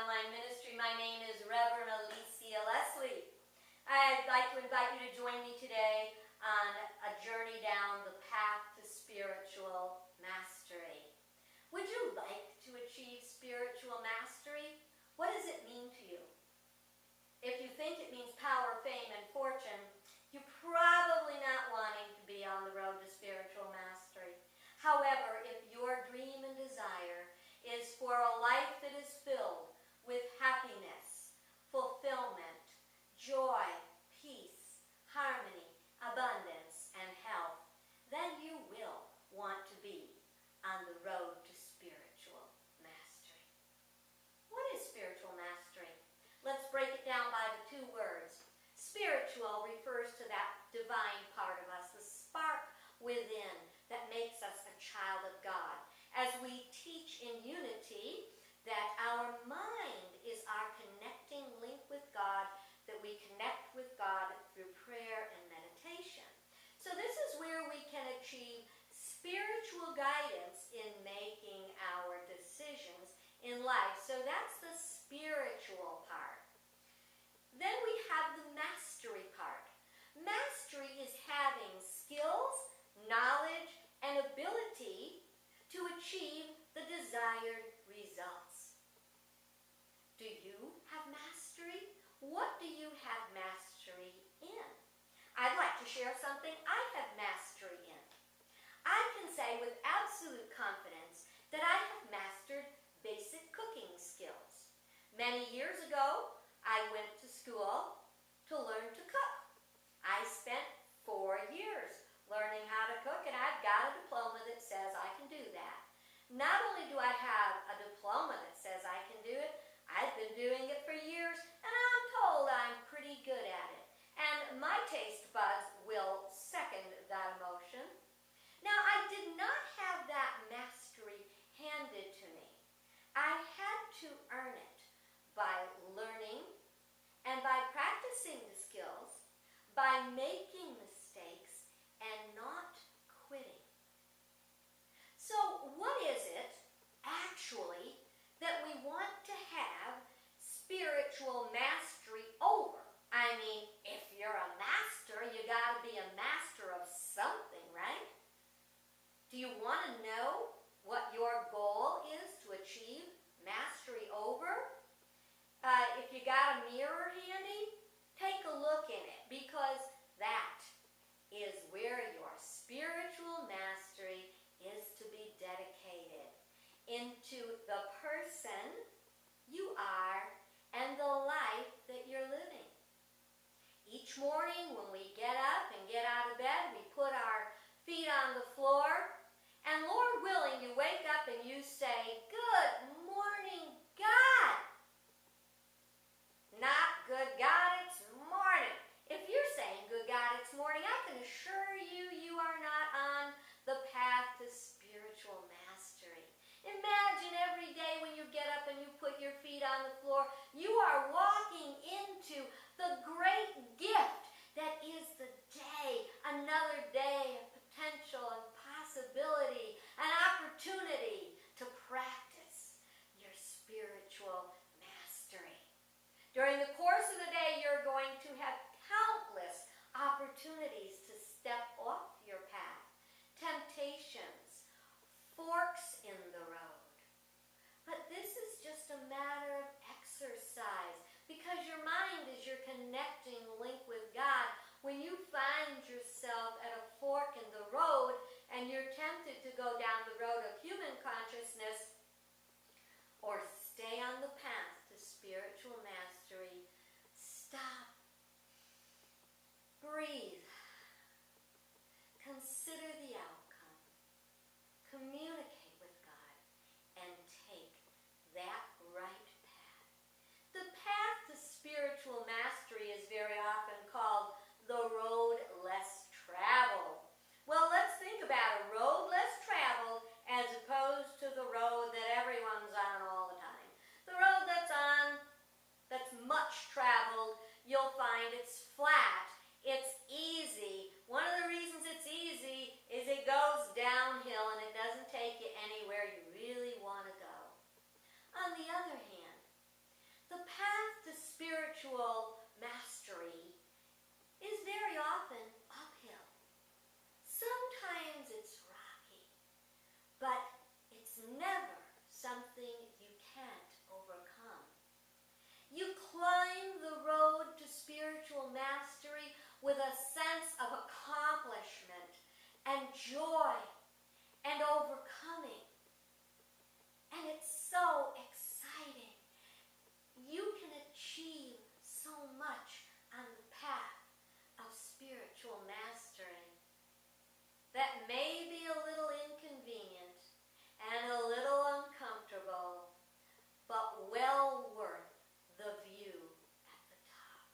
online ministry. My name is Reverend Alicia-Leslie. I'd like to invite you to join me today on a journey down the path to spiritual mastery. Would you like to achieve spiritual mastery? What does it mean to you? If you think it means power, fame, and fortune, you're probably not wanting to be on the road to spiritual mastery. However, if your dream and desire is for a life that is filled with happiness, fulfillment, joy, peace, harmony, abundance, and health, then you will want to be on the road to spiritual mastery. What is spiritual mastery? Let's break it down by the two words. Spiritual refers to that divine part of us, the spark within that makes us a child of God. As we teach in unity that our mind is our connecting link with God, that we connect with God through prayer and meditation. So this is where we can achieve spiritual guidance in making our decisions in life. So that's the spiritual part. Then we have the mastery part. Mastery is having skills, knowledge, and ability to achieve the desired results. Do you have mastery? What do you have mastery in? I'd like to share something I have mastery in. I can say with absolute confidence that I have mastered basic cooking skills. Many years ago, I went to school to learn to cook. I spent 4 years learning how to cook, and I've got a diploma that says I can do that. Not only do I have a diploma that says I can do it, I've been doing it for years, and I'm told I'm pretty good at it. And my taste buds will second that emotion. Now, I did not have that mastery handed to me. I had to earn it by learning and by practicing the skills, by making mistakes and not quitting. So what is it actually that we want to have spiritual mastery over? I mean, if you're a master, you got to be a master of something, right? Do you want to know what your goal is to achieve mastery over? If you got a mirror handy, take a look in it, because that is where your spiritual mastery is to be dedicated into the person you are and the life that you're living. Each morning when we get up and get out of bed, we put our feet on the floor, and Lord willing, you wake up and you say, "Good morning, God." Not "Good God, it's morning." If you're saying "Good God, it's morning," I can assure you, you are not on the path to spiritual mastery. Imagine every day when you get up and you put your feet on the floor, you are walking into the great gift that is the day, another day of potential and possibility, an opportunity to practice your spiritual mastery. During the course of the day, you're going to have countless opportunities to step off your path, temptations, forks in the road. But this is just a matter of exercise, because your mind is your connecting link with God. When you find yourself at a fork in the road and you're tempted to go down the road of human consciousness or stay on the path to spiritual mastery, stop, breathe, consider the outcome, communicate with God, and take that right path. The path to spiritual mastery is very often called the road less traveled. Well, let's think about a road less traveled as opposed to the road spiritual mastery is very often uphill. Sometimes it's rocky, but it's never something you can't overcome. You climb the road to spiritual mastery with a sense of accomplishment and joy and overcoming. And it's so exciting. You can achieve so much on the path of spiritual mastery that may be a little inconvenient and a little uncomfortable, but well worth the view at the top.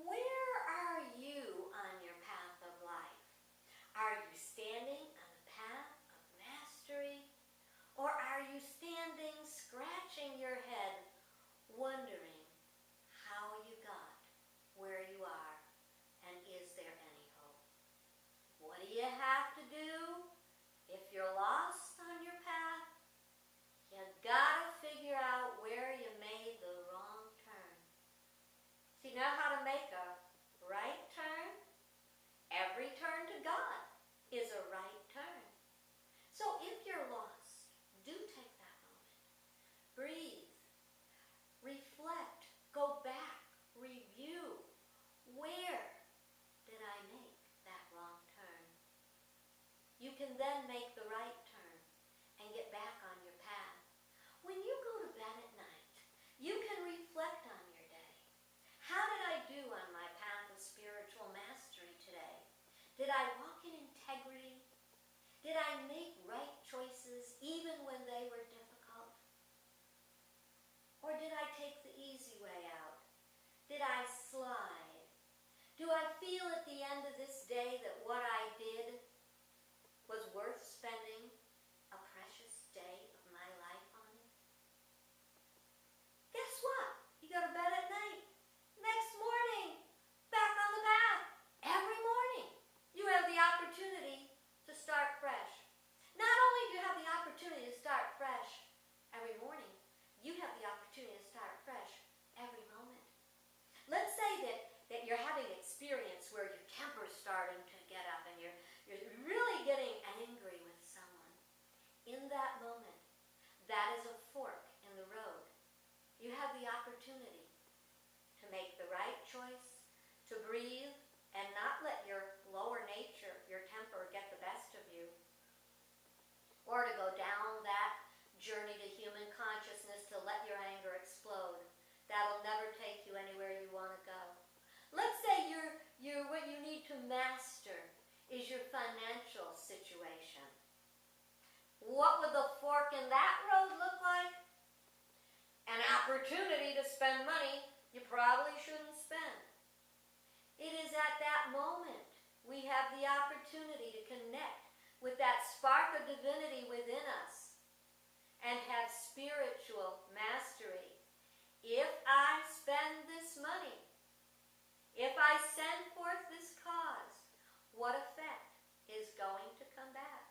Where are you on your path of life? Are you standing on the path of mastery? Or are you standing, scratching your head, wondering how you got where you are, and is there any hope? What do you have to do if you're lost on your path? You gotta figure out where you made the wrong turn. So you know how to make a right turn? Every turn to God is a right turn. So if you're lost, do take that moment. Breathe. Reflect. Go back. Review. Where did I make that wrong turn? You can then make the right turn and get back on your path. When you go to bed at night, you can reflect on your day. How did I do on my path of spiritual mastery today? Did I walk in integrity? Did I make right choices even when they were difficult? Or did I take the easy way out? Did I slide? Do I feel at the end of this day that what I did was worth spending a precious day of my life on? Guess what? You go to bed at night. Next morning, back on the path. Every morning, you have the opportunity to start fresh. Not only do you have the opportunity to start fresh every morning, you have the opportunity to start fresh every moment. Let's say that you're having an experience where your temper's starting to get up and you're really getting angry with someone. In that moment, that is a fork in the road. You have the opportunity to make the right choice, to breathe, and not let your lower nature, your temper, get the best of you. Or to go down that journey to human consciousness to let your anger explode. That'll never take you anywhere you want to go. Let's say what you need to master is your financial situation. What would the fork in that road look like? An opportunity to spend money you probably shouldn't spend. It is at that moment we have the opportunity to connect with that spark of divinity within us and have spiritual mastery. If I spend this money, if I send forth this cause, what effect is going to come back?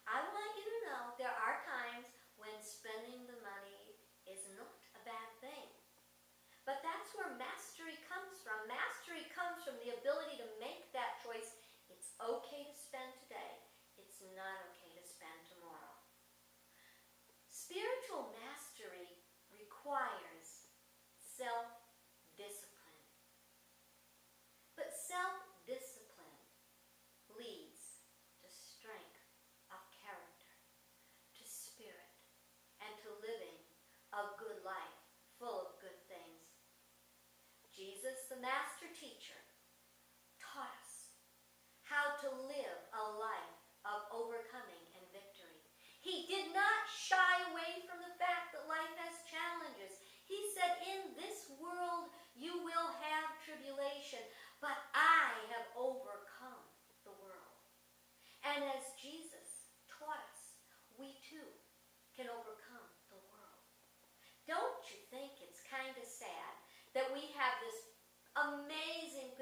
I want you to know there are times when spending the money is not a bad thing. But that's where mastery comes from. Mastery comes from the ability to make that choice. It's okay to spend today. It's not okay to spend tomorrow. Spiritual mastery requires self-discipline. But self-discipline leads to strength of character, to spirit, and to living a good life full of good things. Jesus, the master teacher, taught us how to live a life of overcoming and victory. He did not shy away from the fact that life has challenges. He said, in this world you will have tribulation, but I have overcome the world. And as Jesus taught us, we too can overcome the world. Don't you think it's kind of sad that we have this amazing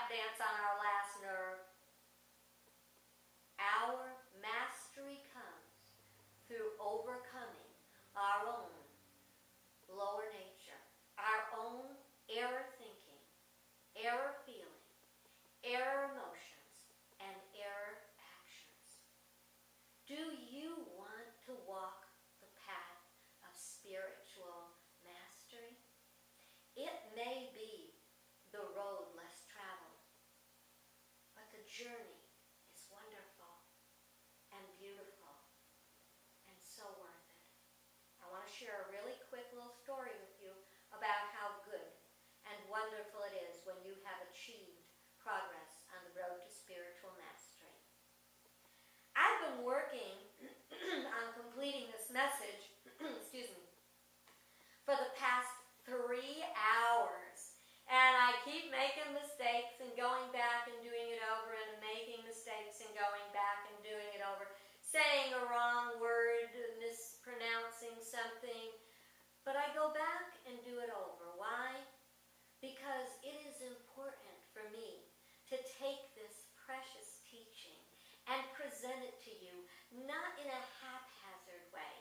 tap dance on our last nerve. Our mastery comes through overcoming our own lower nature, our own error thinking, error feeling, error emotions, and error actions. Do you want to walk the path of spiritual mastery? It may be the road less traveled, but the journey is wonderful and beautiful and so worth it. I want to share a really quick little story with you about how good and wonderful it is when you have achieved progress on the road to spiritual mastery. I've been working on completing this message, excuse me, for the past 3 hours. And I keep making mistakes and going back and doing it over and making mistakes and going back and doing it over, saying a wrong word, mispronouncing something. But I go back and do it over. Why? Because it is important for me to take this precious teaching and present it to you, not in a haphazard way,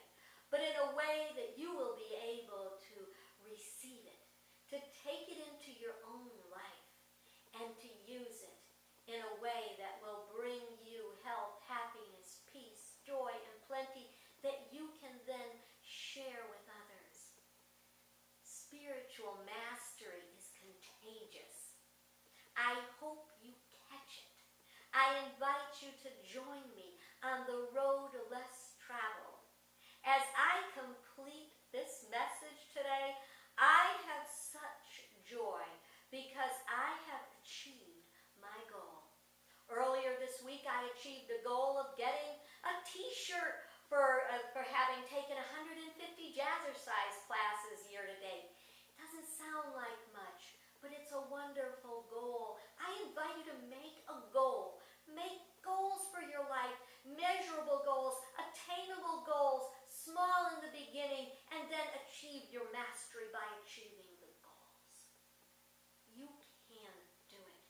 but in a way that you will be able to receive it, to take it into your own life, and to use it in a way that will bring you health, happiness, peace, joy, and plenty that you can then share with others. Spiritual mastery is contagious. I hope you catch it. I invite you to join me on the road less traveled. As I complete this message today, I have such joy because I have achieved my goal. Earlier this week, I achieved the goal of getting a t-shirt for having taken 150 jazzercise classes year to date. It doesn't sound like much, but it's a wonderful goal. I invite you to make a goal. Make goals for your life, measurable goals, attainable goals, small in the beginning, and then achieve your mastery by achieving the goals. You can do it,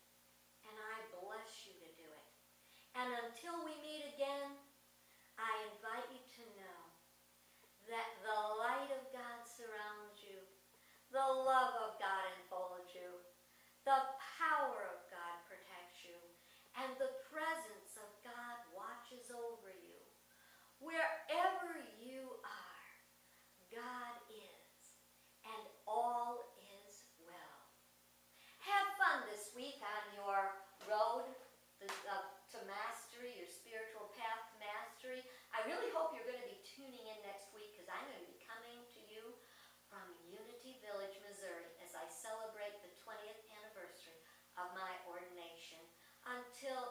and I bless you to do it. And until we meet again, I invite you to know that the light of God surrounds you, the love of God enfolds you, the power of God protects you, and the presence of God watches over you. Wherever you are, God is, and all is well. Have fun this week on your road to mastery, your spiritual path to mastery. I really hope you're going to be tuning in next week because I'm going to be coming to you from Unity Village, Missouri as I celebrate the 20th anniversary of my ordination. Until